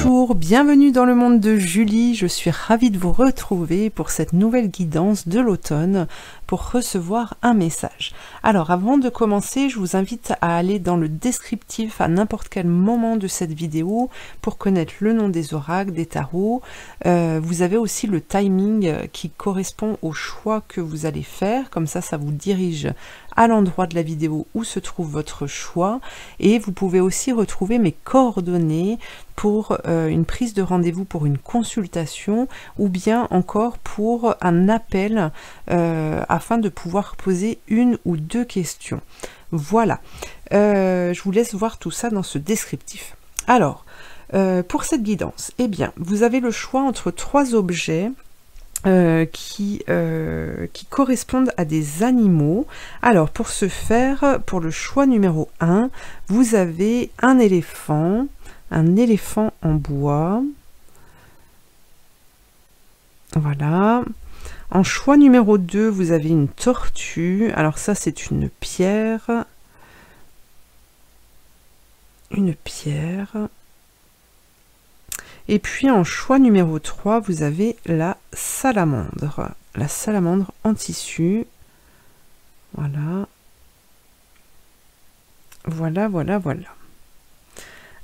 Bonjour, bienvenue dans le monde de Julie, je suis ravie de vous retrouver pour cette nouvelle guidance de l'automne pour recevoir un message. Alors avant de commencer, je vous invite à aller dans le descriptif à n'importe quel moment de cette vidéo pour connaître le nom des oracles, des tarots. Vous avez aussi le timing qui correspond au choix que vous allez faire, comme ça vous dirige à l'endroit de la vidéo où se trouve votre choix, et vous pouvez aussi retrouver mes coordonnées pour une prise de rendez-vous pour une consultation ou bien encore pour un appel afin de pouvoir poser une ou deux questions. Voilà, je vous laisse voir tout ça dans ce descriptif. Alors, pour cette guidance, eh bien, vous avez le choix entre trois objets qui correspondent à des animaux. Alors pour ce faire, pour le choix numéro 1, vous avez un éléphant en bois. Voilà. En choix numéro 2, vous avez une tortue. Alors ça, c'est une pierre. Une pierre. Et puis en choix numéro 3, vous avez la salamandre en tissu. Voilà. Voilà.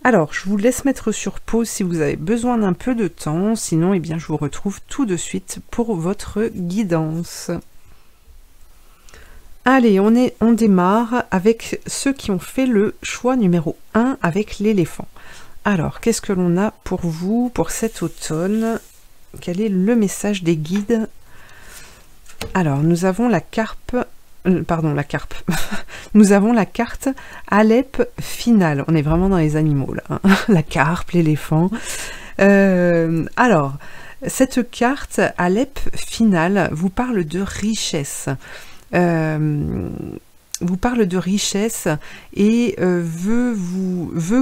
Alors, je vous laisse mettre sur pause si vous avez besoin d'un peu de temps. Sinon, eh bien, je vous retrouve tout de suite pour votre guidance. Allez, on démarre avec ceux qui ont fait le choix numéro 1 avec l'éléphant. Alors, qu'est-ce que l'on a pour vous pour cet automne? Quel est le message des guides? Alors, nous avons la carpe, nous avons la carte Alep finale. On est vraiment dans les animaux là, hein. La carpe, l'éléphant. Alors, cette carte Alep finale vous parle de richesse. Vous parle de richesse et veut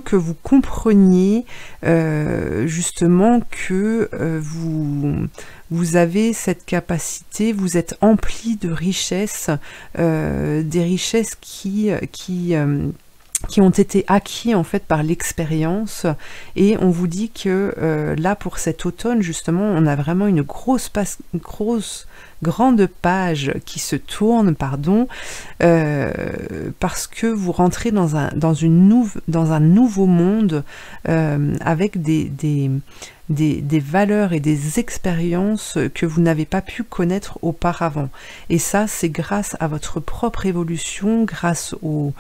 que vous compreniez justement que vous avez cette capacité, vous êtes empli de richesses, des richesses qui ont été acquis en fait par l'expérience, et on vous dit que là pour cet automne justement on a vraiment une grande page qui se tourne, parce que vous rentrez dans un nouveau monde avec des valeurs et des expériences que vous n'avez pas pu connaître auparavant. Et ça, c'est grâce à votre propre évolution, grâce aux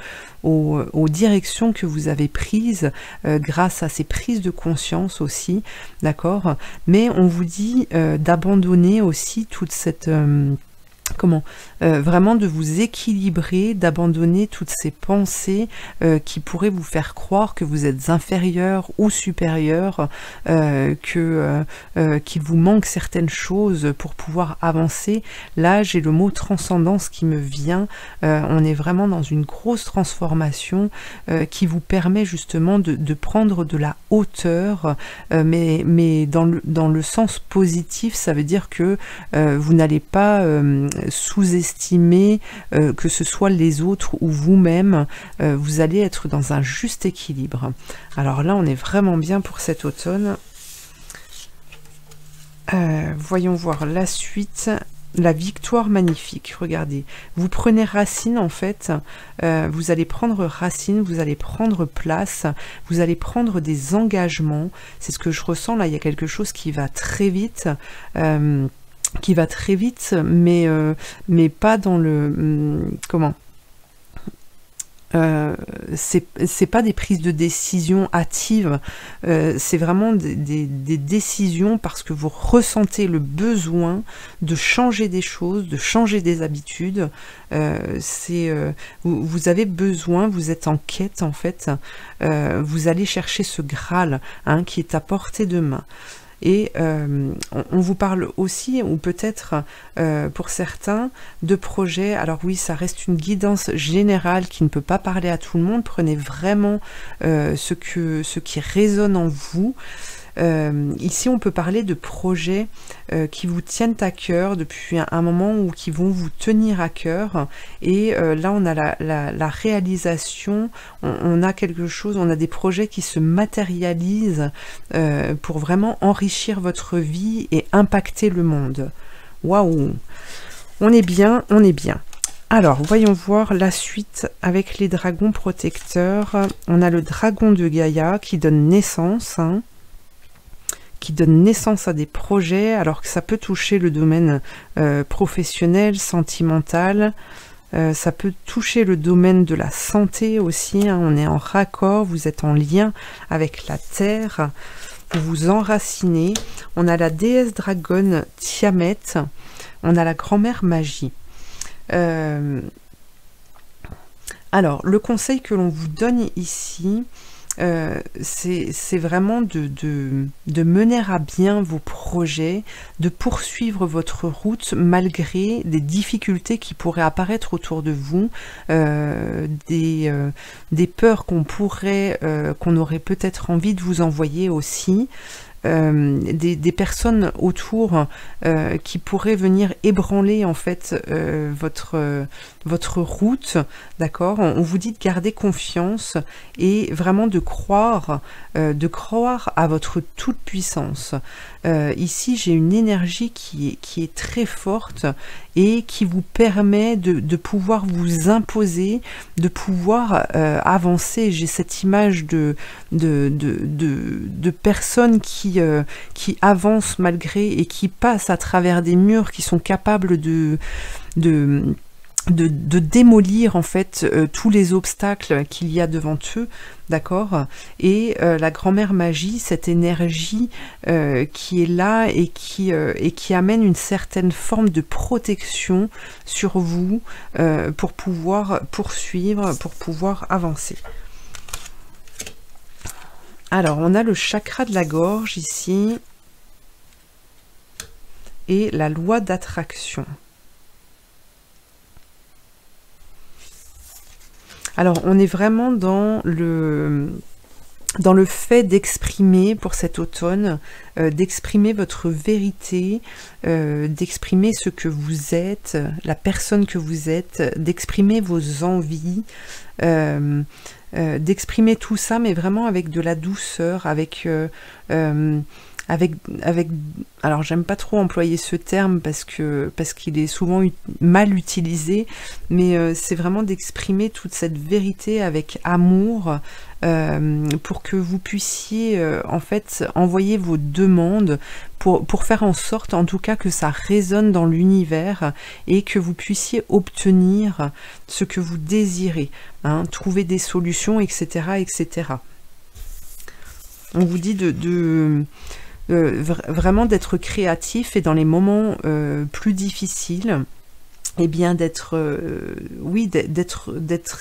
directions que vous avez prises, grâce à ces prises de conscience aussi, d'accord? Mais on vous dit d'abandonner aussi toute cette... vraiment de vous équilibrer, d'abandonner toutes ces pensées qui pourraient vous faire croire que vous êtes inférieur ou supérieur, qu'il vous manque certaines choses pour pouvoir avancer. Là, j'ai le mot transcendance qui me vient. On est vraiment dans une grosse transformation qui vous permet justement de prendre de la hauteur, mais dans le sens positif. Ça veut dire que vous n'allez pas sous-estimer que ce soit les autres ou vous-même, vous allez être dans un juste équilibre. Alors là, on est vraiment bien pour cet automne. Voyons voir la suite. La victoire magnifique, regardez, vous prenez racine en fait, vous allez prendre racine, vous allez prendre place, vous allez prendre des engagements, c'est ce que je ressens là, il y a quelque chose qui va très vite, mais pas dans le... c'est pas des prises de décision hâtives, c'est vraiment des décisions parce que vous ressentez le besoin de changer des choses, de changer des habitudes. Vous avez besoin, vous êtes en quête en fait, vous allez chercher ce Graal qui est à portée de main. Et on vous parle aussi, ou peut-être pour certains, de projets. Alors oui, ça reste une guidance générale qui ne peut pas parler à tout le monde. Prenez vraiment ce qui résonne en vous. Ici, on peut parler de projets qui vous tiennent à cœur depuis un moment ou qui vont vous tenir à cœur. Et là, on a la réalisation, on a quelque chose, on a des projets qui se matérialisent pour vraiment enrichir votre vie et impacter le monde. Waouh! On est bien, on est bien. Alors, voyons voir la suite avec les dragons protecteurs. On a le dragon de Gaïa qui donne naissance, qui donne naissance à des projets, alors que ça peut toucher le domaine professionnel, sentimental, ça peut toucher le domaine de la santé aussi, on est en raccord, vous êtes en lien avec la terre, vous vous enracinez. On a la déesse dragonne Tiamet, on a la grand-mère magie. Alors, le conseil que l'on vous donne ici, c'est vraiment de mener à bien vos projets, de poursuivre votre route malgré des difficultés qui pourraient apparaître autour de vous, des peurs qu'on aurait peut-être envie de vous envoyer aussi. Des personnes autour qui pourraient venir ébranler en fait votre route, d'accord. On vous dit de garder confiance et vraiment de croire à votre toute puissance. Ici j'ai une énergie qui est très forte et qui vous permet de pouvoir vous imposer, de pouvoir avancer. J'ai cette image de personnes qui avancent malgré et qui passent à travers des murs, qui sont capables de démolir en fait tous les obstacles qu'il y a devant eux, d'accord. Et la grand-mère magie, cette énergie qui est là et qui amène une certaine forme de protection sur vous pour pouvoir poursuivre, pour pouvoir avancer. Alors, on a le chakra de la gorge ici et la loi d'attraction. Alors, on est vraiment dans le fait d'exprimer pour cet automne, d'exprimer votre vérité, d'exprimer ce que vous êtes, la personne que vous êtes, d'exprimer vos envies, d'exprimer tout ça, mais vraiment avec de la douceur, avec alors j'aime pas trop employer ce terme parce qu'il est souvent mal utilisé, mais c'est vraiment d'exprimer toute cette vérité avec amour, pour que vous puissiez en fait envoyer vos demandes pour faire en sorte en tout cas que ça résonne dans l'univers et que vous puissiez obtenir ce que vous désirez, trouver des solutions, etc., etc. On vous dit vraiment d'être créatif et dans les moments plus difficiles, eh bien d'être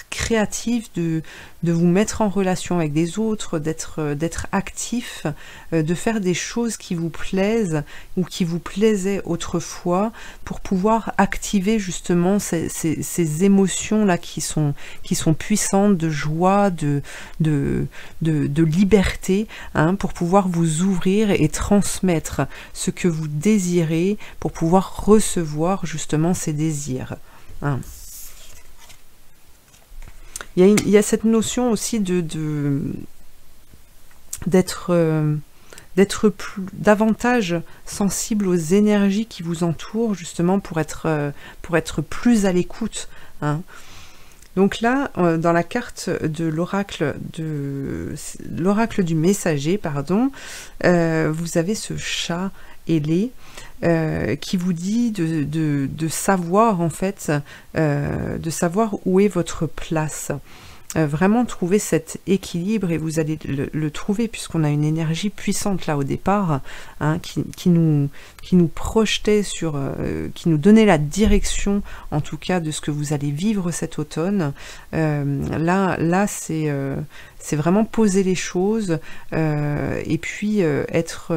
créatif, de vous mettre en relation avec des autres, d'être actif, de faire des choses qui vous plaisent ou qui vous plaisaient autrefois pour pouvoir activer justement ces émotions là qui sont puissantes, de joie, de liberté, pour pouvoir vous ouvrir et transmettre ce que vous désirez pour pouvoir recevoir justement ces désirs. Il y a cette notion aussi d'être davantage sensible aux énergies qui vous entourent, justement pour être plus à l'écoute. Donc là, dans la carte de l'oracle du messager, pardon, vous avez ce chat ailé qui vous dit de savoir en fait, de savoir où est votre place. Vraiment trouver cet équilibre, et vous allez le trouver puisqu'on a une énergie puissante là au départ, qui nous projetait sur, qui nous donnait la direction en tout cas de ce que vous allez vivre cet automne. Là c'est vraiment poser les choses et puis être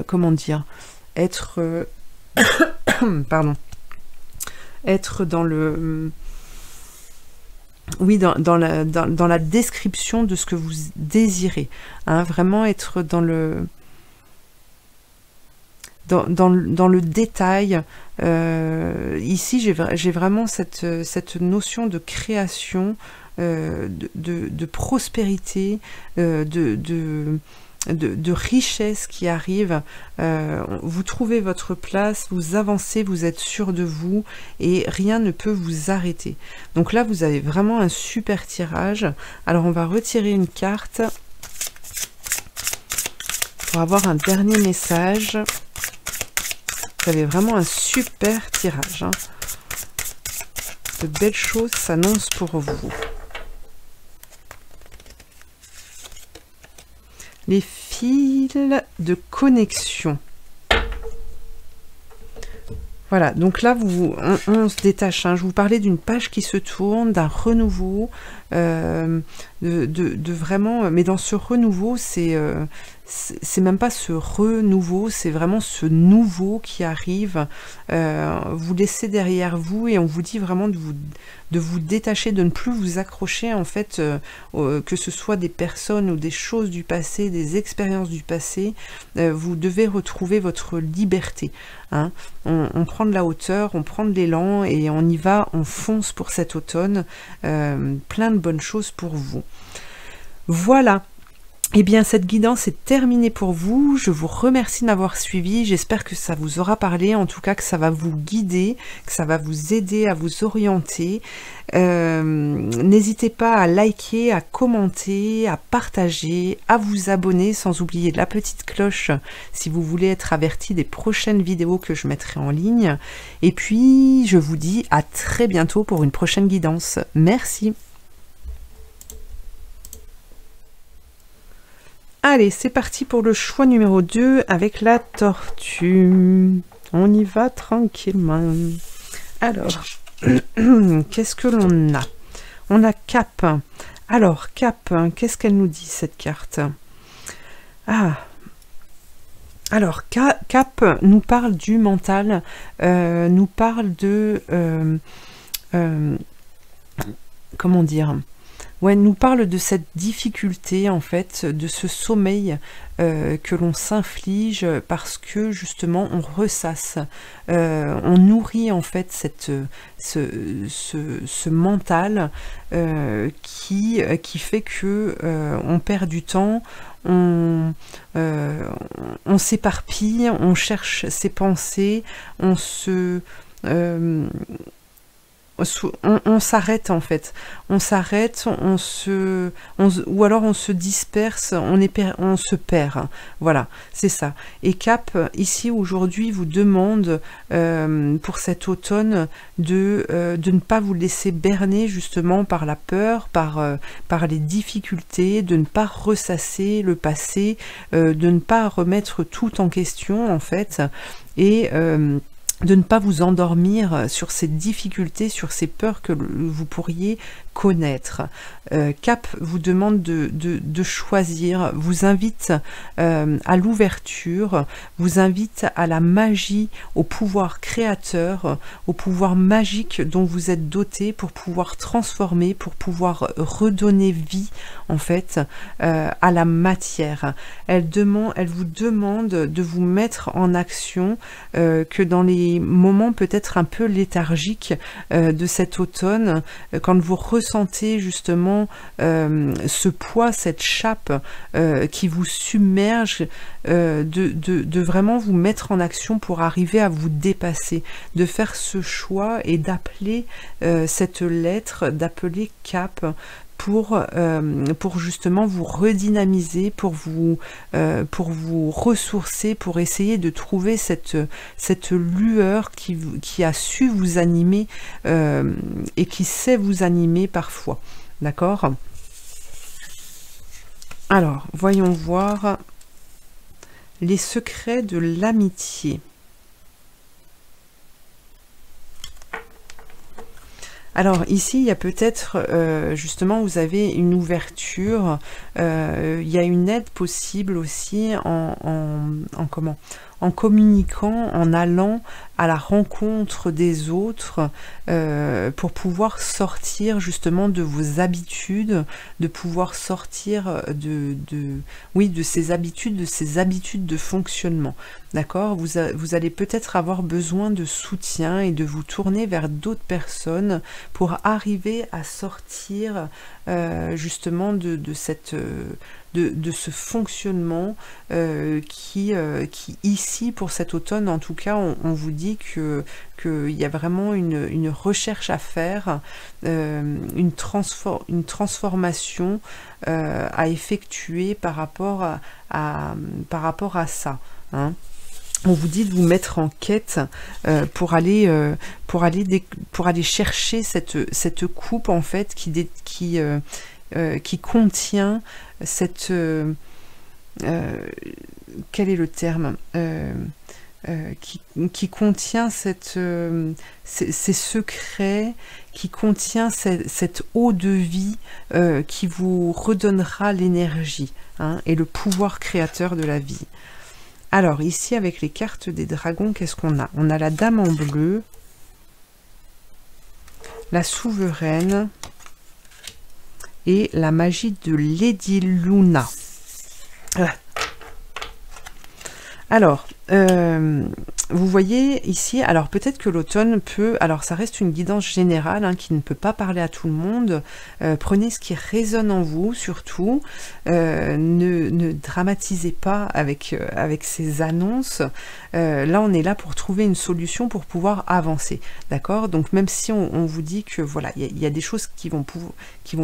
comment dire, être pardon, être dans le oui, dans la description de ce que vous désirez, hein, vraiment être dans le détail. Ici, j'ai vraiment cette notion de création, de prospérité, de richesse qui arrive. Vous trouvez votre place, vous avancez, vous êtes sûr de vous et rien ne peut vous arrêter. Donc là, vous avez vraiment un super tirage. Alors, on va retirer une carte pour avoir un dernier message. Vous avez vraiment un super tirage, hein. De belles choses s'annoncent pour vous. Les fils de connexion. Voilà, donc là, on se détache, hein. Je vous parlais d'une page qui se tourne, d'un renouveau, de vraiment... Mais dans ce renouveau, c'est même pas ce renouveau, c'est vraiment ce nouveau qui arrive. Vous laissez derrière vous et on vous dit vraiment de vous détacher, de ne plus vous accrocher, en fait, que ce soit des personnes ou des choses du passé, des expériences du passé. Vous devez retrouver votre liberté, hein. On prend de la hauteur, on prend de l'élan et on y va, on fonce pour cet automne. Plein de bonnes choses pour vous. Voilà. Eh bien, cette guidance est terminée pour vous. Je vous remercie de m'avoir suivi. J'espère que ça vous aura parlé, en tout cas que ça va vous guider, que ça va vous aider à vous orienter. N'hésitez pas à liker, à commenter, à partager, à vous abonner, sans oublier la petite cloche si vous voulez être averti des prochaines vidéos que je mettrai en ligne. Et puis, je vous dis à très bientôt pour une prochaine guidance. Merci. Allez, c'est parti pour le choix numéro 2 avec la tortue. On y va tranquillement. Alors, qu'est-ce que l'on a? On a Cap. Alors, Cap, qu'est-ce qu'elle nous dit, cette carte? Ah, alors, Cap nous parle du mental, nous parle de... comment dire? Ouais, nous parle de cette difficulté, en fait, de ce sommeil que l'on s'inflige parce que, justement, on ressasse, on nourrit, en fait, ce mental qui fait que on perd du temps, on s'éparpille, on cherche ses pensées, on s'arrête, en fait, on s'arrête, ou alors on se disperse, on se perd, voilà, c'est ça. Et Cap, ici, aujourd'hui, vous demande, pour cet automne, de ne pas vous laisser berner, justement, par la peur, par les difficultés, de ne pas ressasser le passé, de ne pas remettre tout en question, en fait, et... de ne pas vous endormir sur ces difficultés, sur ces peurs que vous pourriez connaître. Cap vous demande de choisir, vous invite à l'ouverture, vous invite à la magie, au pouvoir créateur, au pouvoir magique dont vous êtes doté pour pouvoir transformer, pour pouvoir redonner vie, en fait, à la matière. Elle vous demande de vous mettre en action, que dans les moments peut-être un peu léthargiques de cet automne, quand vous ressentez justement ce poids, cette chape qui vous submerge, de vraiment vous mettre en action pour arriver à vous dépasser, de faire ce choix et d'appeler cette lettre, d'appeler Cap, pour justement vous redynamiser, pour vous ressourcer, pour essayer de trouver cette lueur qui a su vous animer et qui sait vous animer parfois. D'accord? Alors, voyons voir les secrets de l'amitié. Alors ici, il y a peut-être, justement, vous avez une ouverture, il y a une aide possible aussi en en communiquant, en allant à la rencontre des autres pour pouvoir sortir justement de vos habitudes, de pouvoir sortir de ces habitudes de fonctionnement. D'accord? Vous allez peut-être avoir besoin de soutien et de vous tourner vers d'autres personnes pour arriver à sortir justement de ce fonctionnement qui ici, pour cet automne, en tout cas, on vous dit qu'il y a vraiment une recherche à faire, une transformation à effectuer par rapport à ça. Hein. On vous dit de vous mettre en quête pour aller chercher cette coupe en fait qui contient cette quel est le terme qui contient ces secrets, qui contient cette eau de vie qui vous redonnera l'énergie, hein, et le pouvoir créateur de la vie. Alors ici avec les cartes des dragons, qu'est-ce qu'on a? On a la dame en bleu, la souveraine et la magie de Lady Luna. Alors, vous voyez ici, alors peut-être que l'automne peut, alors ça reste une guidance générale hein, qui ne peut pas parler à tout le monde, prenez ce qui résonne en vous surtout, ne dramatisez pas avec ces annonces, là on est là pour trouver une solution pour pouvoir avancer, d'accord? Donc même si on vous dit que voilà, il y a des choses qui vont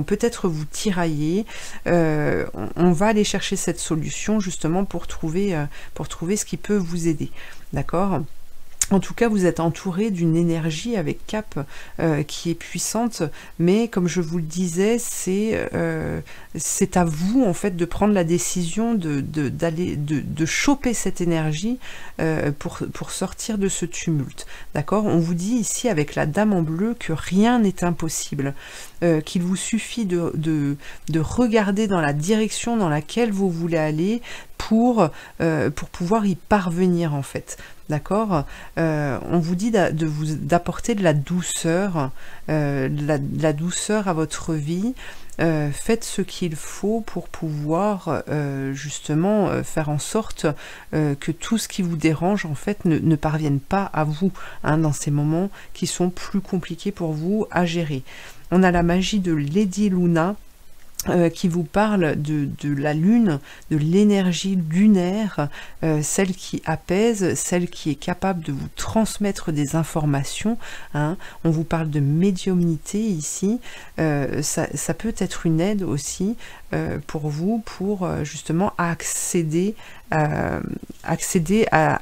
peut-être vous tirailler, on va aller chercher cette solution justement pour trouver ce qui peut vous aider. D'accord? En tout cas, vous êtes entouré d'une énergie avec Cap qui est puissante, mais comme je vous le disais, c'est à vous en fait de prendre la décision de choper cette énergie pour sortir de ce tumulte. D'accord? On vous dit ici avec la dame en bleu que rien n'est impossible, qu'il vous suffit de regarder dans la direction dans laquelle vous voulez aller pour pouvoir y parvenir en fait. D'accord? On vous dit d'apporter de la douceur, la douceur à votre vie. Faites ce qu'il faut pour pouvoir justement faire en sorte que tout ce qui vous dérange en fait ne parvienne pas à vous hein, dans ces moments qui sont plus compliqués pour vous à gérer. On a la magie de Lady Luna qui vous parle de la lune, de l'énergie lunaire, celle qui apaise, celle qui est capable de vous transmettre des informations. Hein. On vous parle de médiumnité ici, ça peut être une aide aussi pour vous, pour justement accéder à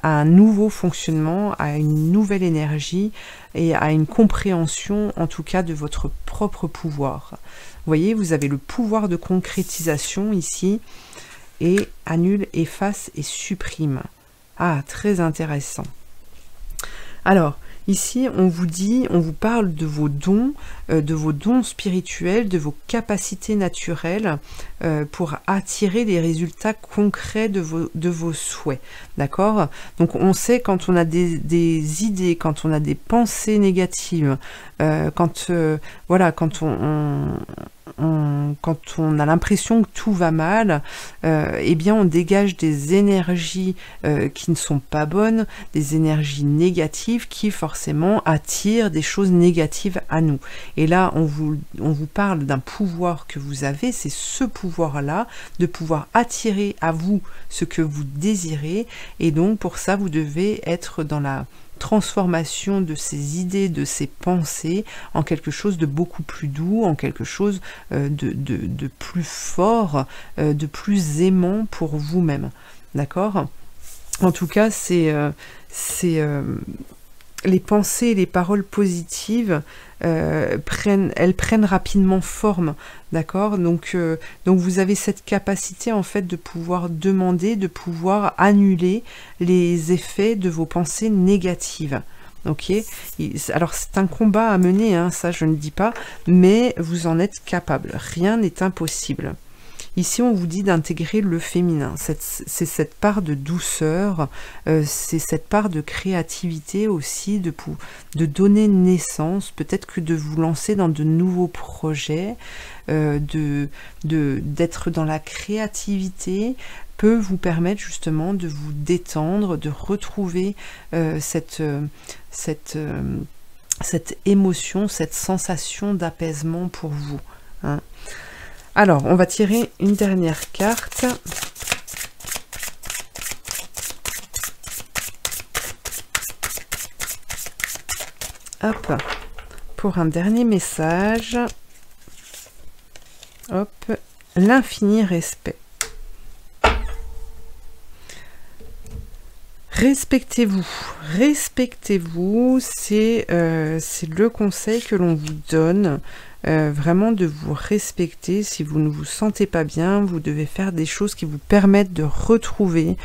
un nouveau fonctionnement, à une nouvelle énergie et à une compréhension en tout cas de votre propre pouvoir. Vous voyez, vous avez le pouvoir de concrétisation ici, et annule, efface et supprime. Ah, très intéressant. Alors, ici, on vous parle de vos dons spirituels, de vos capacités naturelles pour attirer les résultats concrets de vos souhaits. D'accord? Donc, on sait quand on a des idées, quand on a des pensées négatives, quand on a l'impression que tout va mal, eh bien on dégage des énergies qui ne sont pas bonnes, des énergies négatives qui forcément attirent des choses négatives à nous. Et là, on vous parle d'un pouvoir que vous avez, c'est ce pouvoir-là, de pouvoir attirer à vous ce que vous désirez, et donc pour ça, vous devez être dans la transformation de ces idées, de ces pensées en quelque chose de beaucoup plus doux, en quelque chose de plus fort, de plus aimant pour vous-même. D'accord? En tout cas, les pensées et les paroles positives prennent rapidement forme, d'accord? Donc vous avez cette capacité en fait de pouvoir demander, de pouvoir annuler les effets de vos pensées négatives. Ok? Alors c'est un combat à mener, hein, ça je ne dis pas, mais vous en êtes capable. Rien n'est impossible. Ici, on vous dit d'intégrer le féminin. C'est cette part de douceur, c'est cette part de créativité aussi, de donner naissance, peut-être que de vous lancer dans de nouveaux projets, d'être dans la créativité, peut vous permettre justement de vous détendre, de retrouver cette émotion, cette sensation d'apaisement pour vous. Hein. Alors, on va tirer une dernière carte. Hop, pour un dernier message. Hop, l'infini respect. Respectez-vous, respectez-vous, c'est le conseil que l'on vous donne, vraiment de vous respecter. Si vous ne vous sentez pas bien, vous devez faire des choses qui vous permettent de retrouver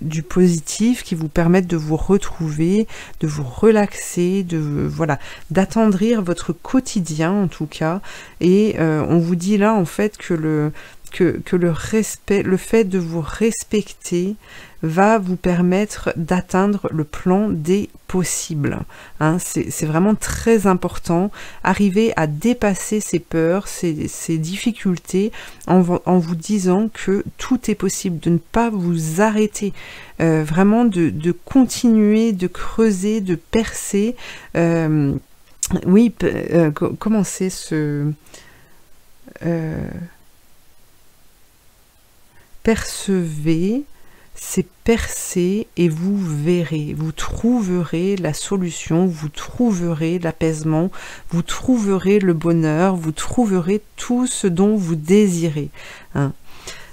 du positif, qui vous permettent de vous retrouver, de vous relaxer, voilà, d'attendrir votre quotidien en tout cas. Et on vous dit là en fait que le respect, le fait de vous respecter va vous permettre d'atteindre le plan des possibles. Hein, c'est vraiment très important. Arriver à dépasser ces peurs, ces difficultés, en vous disant que tout est possible, de ne pas vous arrêter, vraiment de continuer, de creuser, de percer. Oui, comment c'est ce... percevez, c'est percer et vous verrez, vous trouverez la solution, vous trouverez l'apaisement, vous trouverez le bonheur, vous trouverez tout ce dont vous désirez. Hein.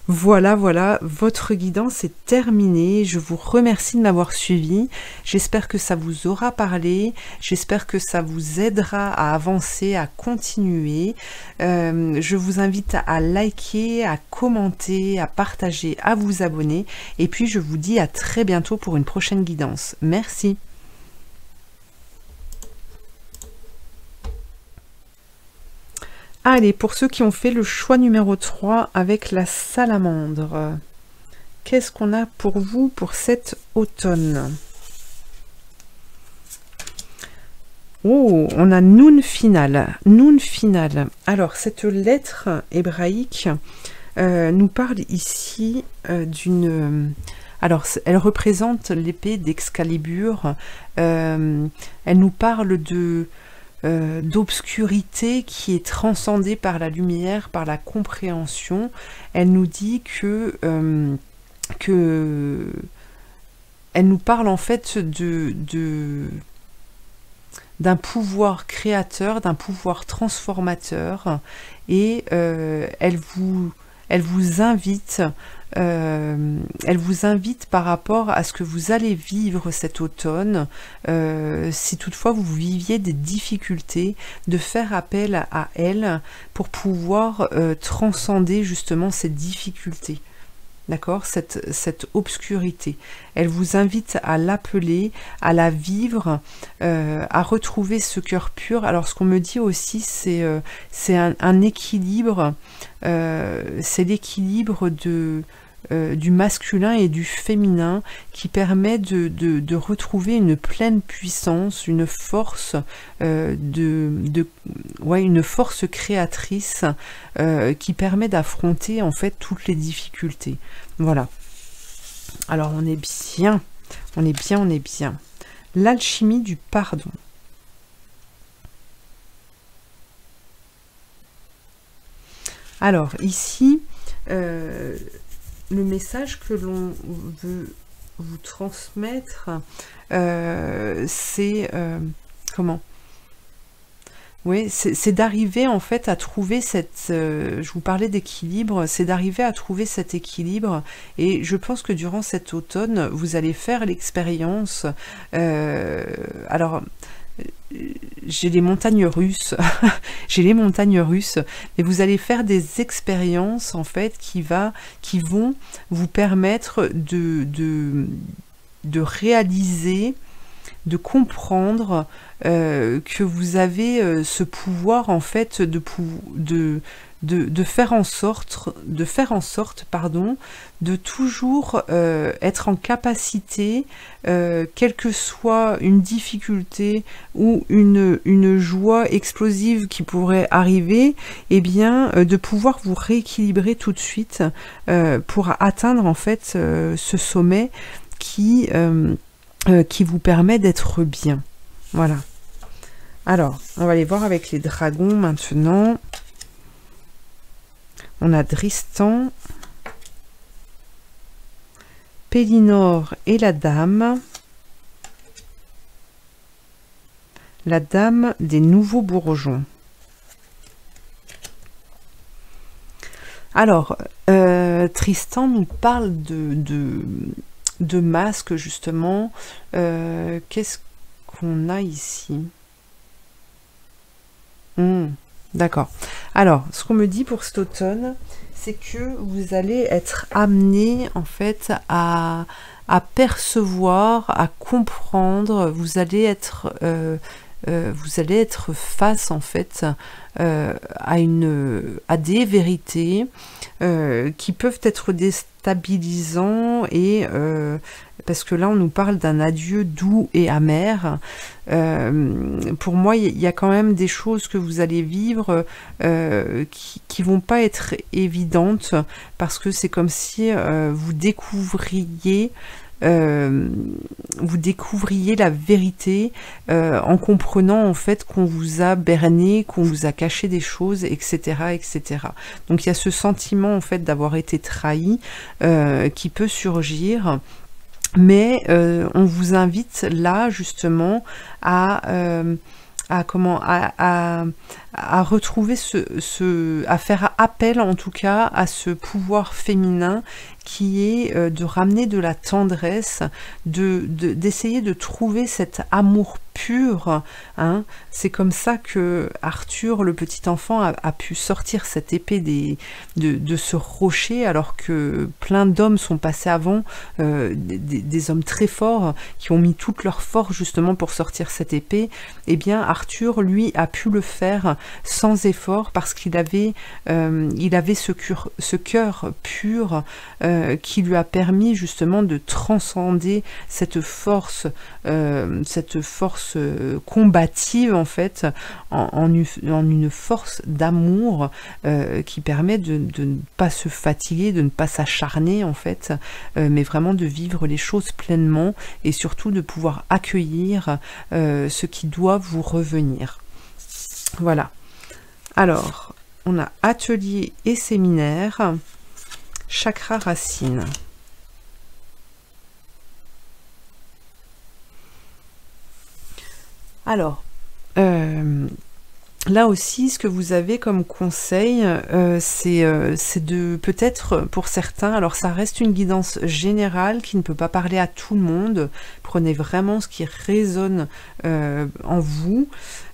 Voilà, voilà, votre guidance est terminée. Je vous remercie de m'avoir suivi. J'espère que ça vous aura parlé. J'espère que ça vous aidera à avancer, à continuer. Je vous invite à liker, à commenter, à partager, à vous abonner. Et puis, je vous dis à très bientôt pour une prochaine guidance. Merci. Allez, pour ceux qui ont fait le choix numéro 3 avec la salamandre, qu'est-ce qu'on a pour vous pour cet automne? Oh, on a Noun final. Noun final. Alors, cette lettre hébraïque nous parle ici d'une... Alors, elle représente l'épée d'Excalibur. Elle nous parle d'obscurité qui est transcendée par la lumière, par la compréhension. Elle nous dit elle nous parle en fait d'un pouvoir créateur, d'un pouvoir transformateur, et elle vous invite par rapport à ce que vous allez vivre cet automne, si toutefois vous viviez des difficultés, de faire appel à elle pour pouvoir transcender justement ces difficultés. D'accord, cette obscurité. Elle vous invite à l'appeler, à la vivre, à retrouver ce cœur pur. Alors ce qu'on me dit aussi, c'est un équilibre, c'est l'équilibre du masculin et du féminin qui permet de retrouver une pleine puissance, une force une force créatrice qui permet d'affronter en fait toutes les difficultés. Voilà. Alors on est bien, on est bien, on est bien. L'alchimie du pardon. Alors ici, le message que l'on veut vous transmettre, c'est comment? Oui, c'est d'arriver en fait à trouver je vous parlais d'équilibre, c'est d'arriver à trouver cet équilibre, et je pense que durant cet automne, vous allez faire l'expérience, alors j'ai les montagnes russes, j'ai les montagnes russes, mais vous allez faire des expériences en fait qui vont vous permettre de réaliser de comprendre que vous avez ce pouvoir en fait de faire en sorte, pardon, de toujours être en capacité, quelle que soit une difficulté ou une joie explosive qui pourrait arriver, eh bien, de pouvoir vous rééquilibrer tout de suite pour atteindre en fait ce sommet qui vous permet d'être bien. Voilà. Alors, on va aller voir avec les dragons maintenant. On a Dristan, Pélinore et la dame des nouveaux bourgeons. Alors, Tristan nous parle de masques, justement. Qu'est-ce qu'on a ici? D'accord. Alors, ce qu'on me dit pour cet automne, c'est que vous allez être amené, en fait, à percevoir, à comprendre, vous allez être face, en fait, à des vérités qui peuvent être déstabilisants et parce que là on nous parle d'un adieu doux et amer. Pour moi il y a quand même des choses que vous allez vivre qui vont pas être évidentes, parce que c'est comme si vous découvriez la vérité en comprenant en fait qu'on vous a berné, qu'on vous a caché des choses, etc., etc. Donc il y a ce sentiment en fait d'avoir été trahi qui peut surgir, mais on vous invite là justement à retrouver à faire appel en tout cas à ce pouvoir féminin qui est de ramener de la tendresse, d'essayer de trouver cet amour pur, hein. C'est comme ça que Arthur, le petit enfant, a pu sortir cette épée de ce rocher, alors que plein d'hommes sont passés avant, des hommes très forts, qui ont mis toute leur force justement pour sortir cette épée. Eh bien Arthur, lui, a pu le faire sans effort, parce qu'il avait ce cœur pur qui lui a permis justement de transcender cette force combative en fait, en une force d'amour qui permet de ne pas se fatiguer, de ne pas s'acharner en fait, mais vraiment de vivre les choses pleinement et surtout de pouvoir accueillir ce qui doit vous revenir. Voilà. Alors, on a atelier et séminaire, chakra racine. Alors, là aussi, ce que vous avez comme conseil, c'est de peut-être pour certains, alors ça reste une guidance générale qui ne peut pas parler à tout le monde, prenez vraiment ce qui résonne en vous.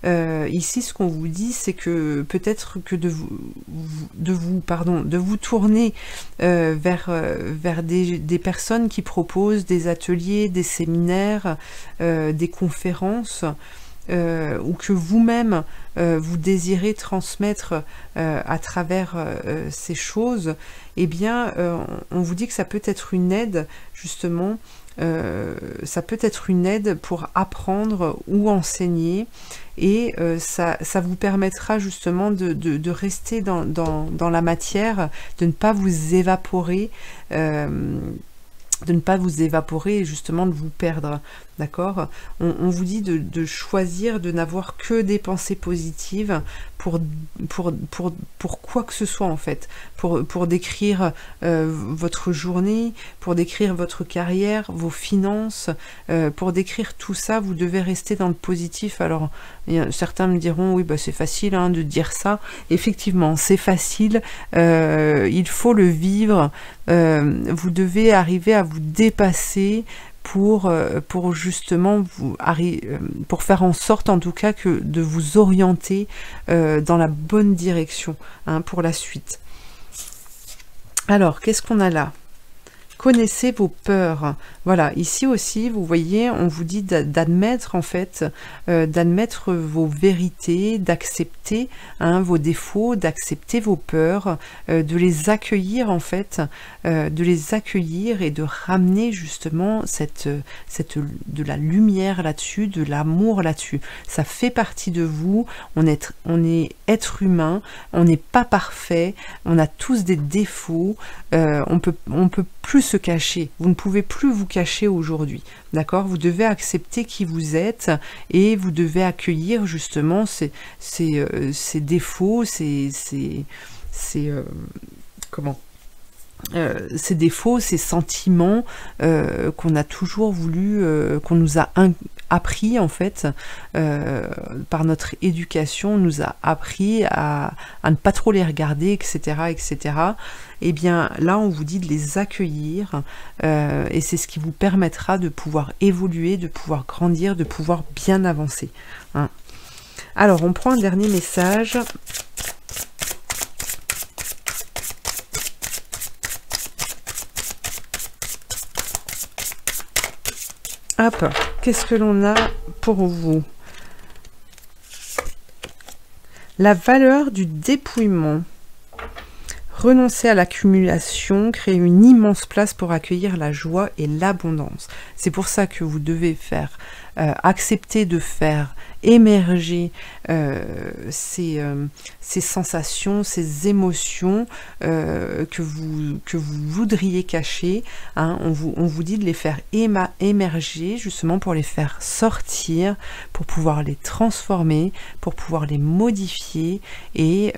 Ici, ce qu'on vous dit, c'est que peut-être que de vous tourner vers des personnes qui proposent des ateliers, des séminaires, des conférences, ou que vous-même vous désirez transmettre à travers ces choses, eh bien on vous dit que ça peut être une aide justement, ça peut être une aide pour apprendre ou enseigner, et ça vous permettra justement de rester dans la matière, de ne pas vous évaporer, et justement de vous perdre, d'accord? On vous dit de choisir de n'avoir que des pensées positives pour quoi que ce soit en fait, pour décrire votre journée, pour décrire votre carrière, vos finances, pour décrire tout ça, vous devez rester dans le positif. Alors certains me diront oui, bah c'est facile hein, de dire ça. Effectivement, c'est facile, il faut le vivre, vous devez arriver à vous dépasser pour justement pour faire en sorte en tout cas que de vous orienter dans la bonne direction hein, pour la suite. Alors qu'est-ce qu'on a là? Connaissez vos peurs. Voilà, ici aussi, vous voyez, on vous dit d'admettre en fait, d'admettre vos vérités, d'accepter vos défauts, d'accepter vos peurs, de les accueillir en fait, de les accueillir et de ramener justement de la lumière là-dessus, de l'amour là-dessus. Ça fait partie de vous, on est être humain, on n'est pas parfait, on a tous des défauts, on peut plus se cacher, vous ne pouvez plus vous cacher aujourd'hui, d'accord? Vous devez accepter qui vous êtes et vous devez accueillir justement ces défauts, ces défauts, ces sentiments qu'on a toujours voulu, qu'on nous a appris en fait, par notre éducation, on nous a appris à ne pas trop les regarder, etc., etc. Et bien là, on vous dit de les accueillir, et c'est ce qui vous permettra de pouvoir évoluer, de pouvoir grandir, de pouvoir bien avancer. Hein. Alors, on prend un dernier message. Hop, qu'est-ce que l'on a pour vous? La valeur du dépouillement. Renoncer à l'accumulation, créer une immense place pour accueillir la joie et l'abondance. C'est pour ça que vous devez faire, accepter de faire émerger ces sensations, ces émotions que vous voudriez cacher. Hein. On vous dit de les faire émerger justement pour les faire sortir, pour pouvoir les transformer, pour pouvoir les modifier et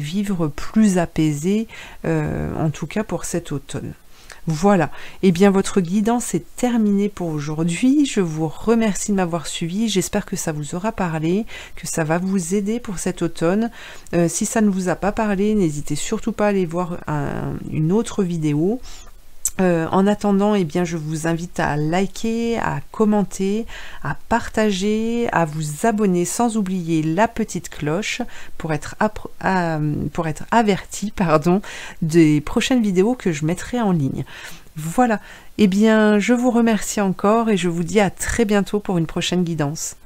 vivre plus apaisé, en tout cas pour cet automne. Voilà, et bien votre guidance est terminée pour aujourd'hui. Je vous remercie de m'avoir suivi, j'espère que ça vous aura parlé, que ça va vous aider pour cet automne. Si ça ne vous a pas parlé, n'hésitez surtout pas à aller voir une autre vidéo. En attendant, eh bien, je vous invite à liker, à commenter, à partager, à vous abonner sans oublier la petite cloche pour être averti des prochaines vidéos que je mettrai en ligne. Voilà, eh bien, je vous remercie encore et je vous dis à très bientôt pour une prochaine guidance.